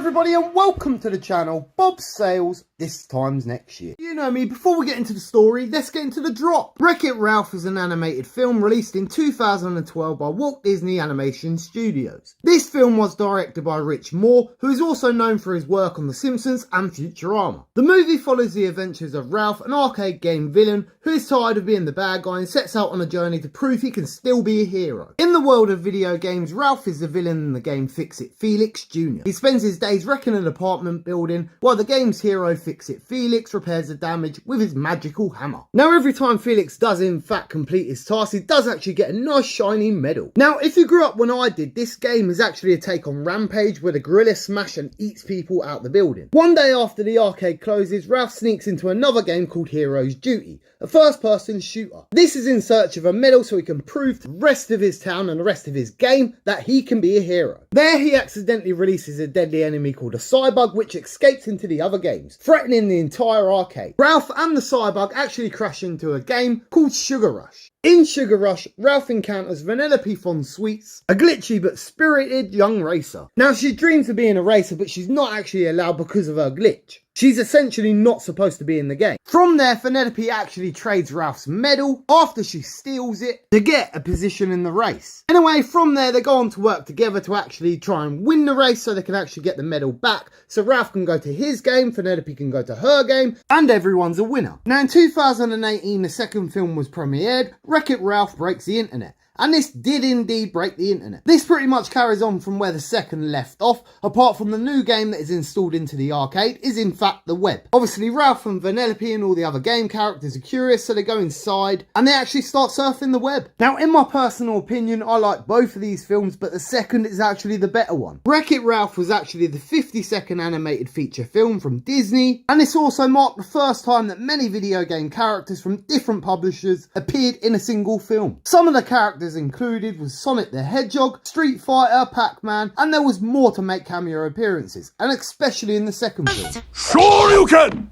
everybody and welcome to the channel, bobsales this time's next year. You know me, before we get into the story, let's get into the drop. Wreck-It Ralph is an animated film released in 2012 by Walt Disney Animation Studios. This film was directed by Rich Moore, who is also known for his work on The Simpsons and Futurama. The movie follows the adventures of Ralph, an arcade game villain who is tired of being the bad guy and sets out on a journey to prove he can still be a hero. In the world of video games, Ralph is the villain in the game Fix-It Felix Jr. He spends his days wrecking an apartment building while the game's hero Fix-It Felix repairs the damage with his magical hammer. Now every time Felix does in fact complete his task, he does actually get a nice shiny medal. Now if you grew up when I did, this game is actually a take on Rampage where the gorilla smash and eats people out the building. One day after the arcade closes, Ralph sneaks into another game called Hero's Duty, a first person shooter. This is in search of a medal so he can prove to the rest of his town and the rest of his game that he can be a hero. There he accidentally releases a deadly enemy called a Cybug which escapes into the other games, threatening the entire arcade. Ralph and the Cybug actually crash into a game called Sugar Rush. In Sugar Rush, Ralph encounters Vanellope von Sweets, a glitchy but spirited young racer. Now she dreams of being a racer, but she's not actually allowed because of her glitch. She's essentially not supposed to be in the game. From there, Vanellope actually trades Ralph's medal after she steals it to get a position in the race. Anyway, from there they go on to work together to actually try and win the race so they can actually get the medal back. So Ralph can go to his game, Vanellope can go to her game, and everyone's a winner. Now in 2018, the second film was premiered, Wreck-It Ralph Breaks the Internet. And this did indeed break the internet. This pretty much carries on from where the second left off, apart from the new game that is installed into the arcade is in fact the web. Obviously Ralph and Vanellope and all the other game characters are curious, so they go inside and they actually start surfing the web. Now in my personal opinion, I like both of these films, but the second is actually the better one. Wreck-It Ralph was actually the 52nd animated feature film from Disney, and this also marked the first time that many video game characters from different publishers appeared in a single film. Some of the characters included was Sonic the Hedgehog, Street Fighter, Pac-Man, and there was more to make cameo appearances, and especially in the second film. Sure you can!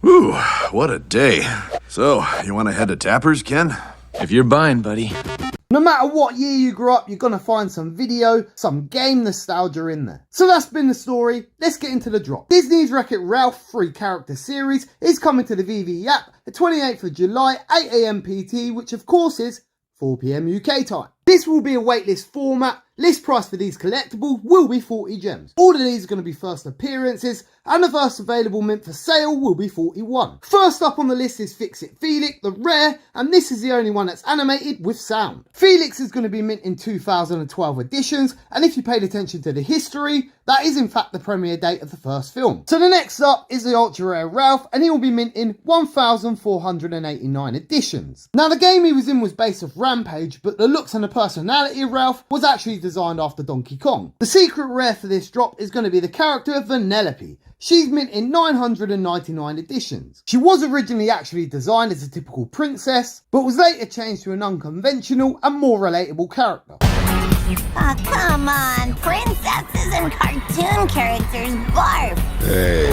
Whew, what a day. So, you want to head to Tapper's, Ken? If you're buying, buddy. No matter what year you grew up, you're going to find some video, some game nostalgia in there. So that's been the story. Let's get into the drop. Disney's Wreck-It Ralph 3-character series is coming to the veve app the 28th of July, 8 AM PT, which of course is 4 PM UK time. This will be a waitlist format. List price for these collectibles will be 40 gems. All of these are going to be first appearances, and the first available mint for sale will be 41. First up on the list is Fix-It Felix, the rare, and this is the only one that's animated with sound. Felix is going to be mint in 2012 editions, and if you paid attention to the history, that is in fact the premiere date of the first film. So the next up is the ultra rare Ralph, and he will be mint in 1,489 editions. Now the game he was in was based off Rampage, but the looks and the personality of Ralph was actually designed after Donkey Kong. The secret rare for this drop is going to be the character of Vanellope. She's mint in 999 editions. She was originally actually designed as a typical princess, but was later changed to an unconventional and more relatable character. Oh, come on, princesses and cartoon characters barf. Hey.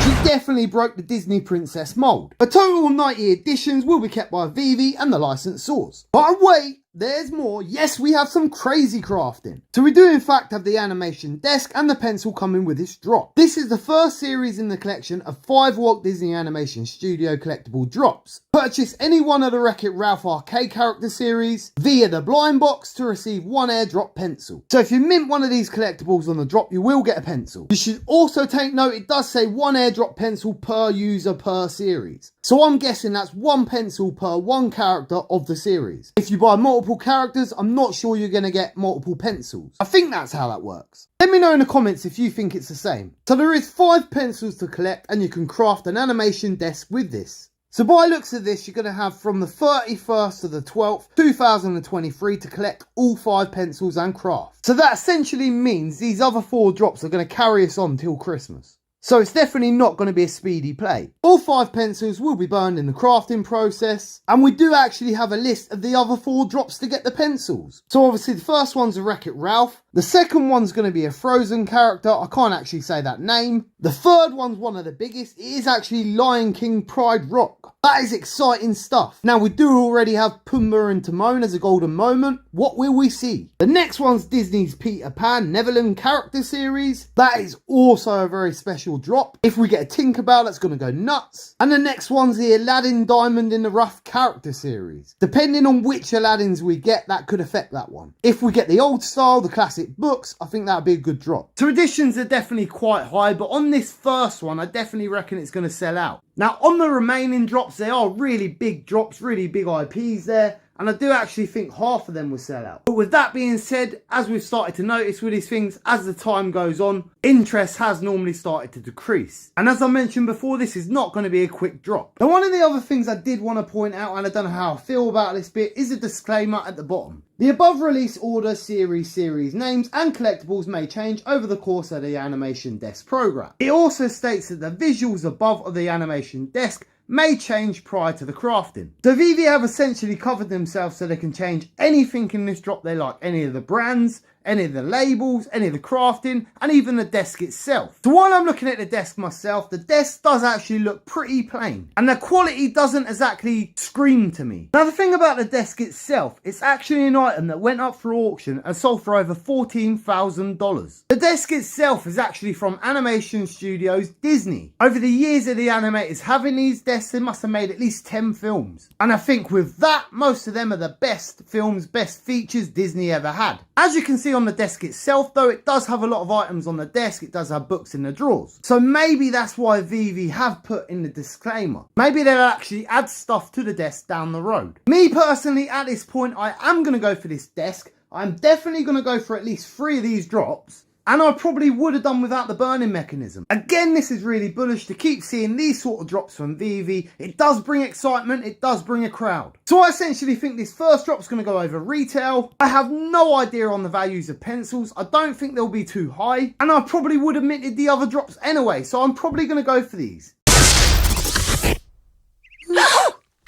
She definitely broke the Disney princess mould. A total of 90 editions will be kept by veve and the licensors. But wait, there's more. Yes, we have some crazy crafting. So we do in fact have the animation desk and the pencil coming with this drop. This is the first series in the collection of 5 Walt Disney Animation Studio collectible drops. Purchase any one of the Wreck-It Ralph arcade character series via the blind box to receive 1 airdrop pencil. So if you mint one of these collectibles on the drop, you will get a pencil. You should also take note, it does say 1 airdrop pencil per user per series. So I'm guessing that's 1 pencil per 1 character of the series. If you buy multiple characters, I'm not sure you're going to get multiple pencils. I think that's how that works. Let me know in the comments if you think it's the same. So there is 5 pencils to collect and you can craft an animation desk with this. So by looks of this, you're going to have from the 31st to the 12th, 2023 to collect all 5 pencils and craft. So that essentially means these other 4 drops are going to carry us on till Christmas. So it's definitely not going to be a speedy play. All 5 pencils will be burned in the crafting process, and we do actually have a list of the other 4 drops to get the pencils. So obviously the first one's a Wreck-It Ralph, The second one's going to be a Frozen character. I can't actually say that name. The third one's one of the biggest. It is actually Lion King Pride Rock. That is exciting stuff. Now, we do already have Pumbaa and Timon as a golden moment. What will we see? The next one's Disney's Peter Pan Neverland character series. That is also a very special drop. If we get a Tinkerbell, that's going to go nuts. And the next one's the Aladdin Diamond in the Rough character series. Depending on which Aladdins we get, that could affect that one. If we get the old style, the classic books, I think that would be a good drop. Traditions are definitely quite high, but on this first one, I definitely reckon it's going to sell out. Now, on the remaining drops, they are really big drops, really big IPs there. And I do actually think half of them will sell out. But with that being said, as we've started to notice with these things, as the time goes on, interest has normally started to decrease. And as I mentioned before, this is not going to be a quick drop. Now, one of the other things I did want to point out, and I don't know how I feel about this bit, is a disclaimer at the bottom. The above release order, series names and collectibles may change over the course of the animation desk program. It also states that the visuals above of the animation desk may change prior to the crafting. So veve have essentially covered themselves so they can change anything in this drop they like, any of the brands, any of the labels, any of the crafting, and even the desk itself. So while I'm looking at the desk myself, the desk does actually look pretty plain, and the quality doesn't exactly scream to me. Now, the thing about the desk itself, it's actually an item that went up for auction and sold for over $14,000. The desk itself is actually from Animation Studios Disney. Over the years of the animators having these desks, they must have made at least 10 films. And I think with that, most of them are the best films, best features Disney ever had. As you can see on the desk itself, though, it does have a lot of items on the desk. It does have books in the drawers. So maybe that's why veve have put in the disclaimer. Maybe they'll actually add stuff to the desk down the road. Me personally, at this point, I am going to go for this desk. I'm definitely going to go for at least 3 of these drops. And I probably would have done without the burning mechanism. Again, this is really bullish to keep seeing these sort of drops from veve. It does bring excitement. It does bring a crowd. So I essentially think this first drop is going to go over retail. I have no idea on the values of pencils. I don't think they'll be too high. And I probably would have minted the other drops anyway. So I'm probably going to go for these.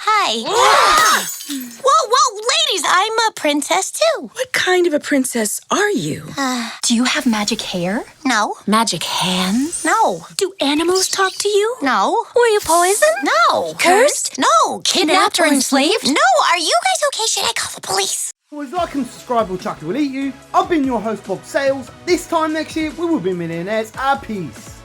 Hi. Whoa, ladies, I'm a princess too. What kind of a princess are you? Do you have magic hair? No. Magic hands? No. Do animals talk to you? No. Were you poisoned? No. Cursed? No. Kidnapped or enslaved? No. Are you guys okay? Should I call the police? Always like and subscribe or Chucky will eat you. I've been your host, Bob Sales. This time next year, we will be millionaires. Peace.